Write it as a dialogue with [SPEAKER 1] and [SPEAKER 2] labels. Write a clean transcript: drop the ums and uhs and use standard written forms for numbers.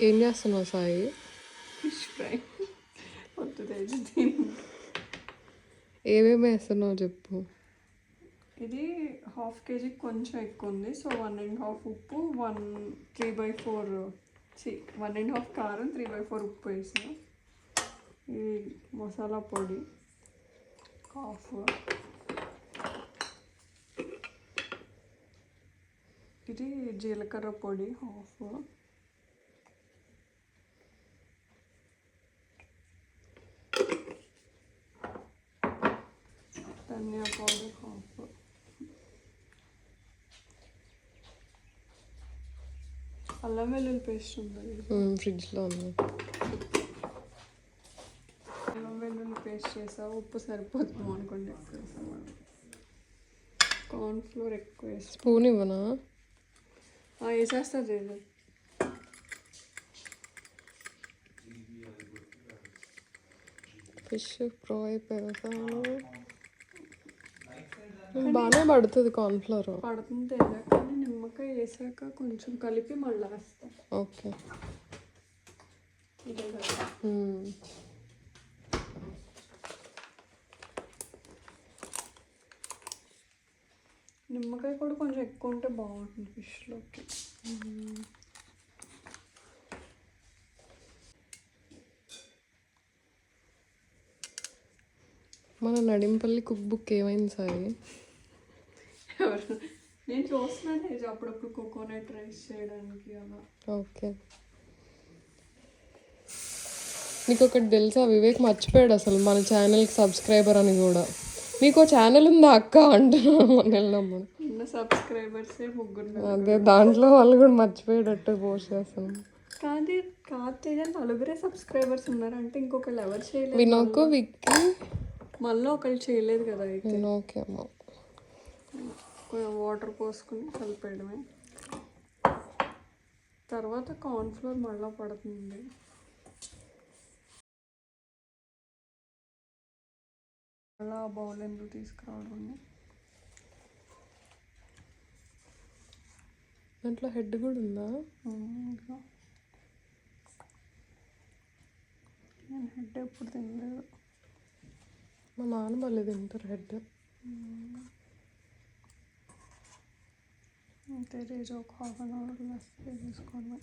[SPEAKER 1] ఏం చేస్తున్నావు Sai?
[SPEAKER 2] Fish fry పొద్దు తెచ్చి తిని.
[SPEAKER 1] ఏమేమి వేస్తున్నావు చెప్పు.
[SPEAKER 2] ఇది 1/2 kg కొంచెం ఎక్కువ ఉంది. సో 1.5 ఉప్పు, 3/4 1.5 కారం, 3/4 ఉప్పు వేసిన. ఇది మసాలా పొడి హాఫ్. ఇది జీలకర్ర పొడి హాఫ్. ధనియా పౌడర్ హాఫ్. అల్లం వెల్లుల్లి పేస్ట్ ఉంది
[SPEAKER 1] ఫ్రిడ్జ్లో ఉంది.
[SPEAKER 2] అల్లం వెల్లుల్లి పేస్ట్ చేసా. ఉప్పు సరిపోతుంది అనుకోండి, ఎక్కువ వేసాను. కార్న్ఫ్లోర్ ఎక్కువ వేసి.
[SPEAKER 1] స్పూన్ ఇవ్వనా?
[SPEAKER 2] వేసేస్తుంది.
[SPEAKER 1] ఫిష్ ఫ్రై అయిపోయాక బాగానే పడుతుంది కార్న్ఫ్లోర్.
[SPEAKER 2] పడుతుంది కానీ నిమ్మకాయ వేసాక కొంచెం కలిపి మళ్ళీ వేస్తాం.
[SPEAKER 1] ఓకే.
[SPEAKER 2] నిమ్మకాయ కూడా కొంచెం ఎక్కువ ఉంటే బాగుంటుంది ఫిష్లోకి.
[SPEAKER 1] మన నడింపల్లి కుక్ బుక్ ఏమైంది సాయి?
[SPEAKER 2] ఎవరు? నేను చూస్తున్నాను అప్పుడప్పుడు కోకోనట్ రైస్ చేయడానికి అలా.
[SPEAKER 1] ఓకే. నీకు ఒకటి తెలుసా, వివేక్ మర్చిపోయాడు అసలు మన ఛానల్కి సబ్స్క్రైబర్ అని కూడా. నీకు ఛానల్ ఉందా అక్క అంటున్నాము.
[SPEAKER 2] ఉన్న సబ్స్క్రైబర్సే 3.
[SPEAKER 1] అదే దాంట్లో వాళ్ళు కూడా మర్చిపోయేటట్టు పోస్ట్ చేస్తాను.
[SPEAKER 2] కాదు 4 సబ్స్క్రైబర్స్ ఉన్నారంటే ఇంకొకళ్ళు ఎవరు చేయలేదు.
[SPEAKER 1] వినోక్, విక్కీ,
[SPEAKER 2] మళ్ళీ ఒకళ్ళు చేయలేదు కదా. అయితే
[SPEAKER 1] ఓకే అమ్మ.
[SPEAKER 2] కొంచెం వాటర్ పోసుకుని కలిపేయడమే. తర్వాత కార్న్ఫ్లోర్ మళ్ళీ పడుతుంది. మళ్ళీ ఆ బౌల్ ఎందుకు తీసుకురావడం.
[SPEAKER 1] దాంట్లో హెడ్ కూడా ఉందా?
[SPEAKER 2] నేను హెడ్ ఎప్పుడు తినలేదు.
[SPEAKER 1] మా నాన్న మళ్ళీ తింటారు హెడ్.
[SPEAKER 2] అంతే, రోజు ఒక 1/2 అవర్ తీసుకోవడమే.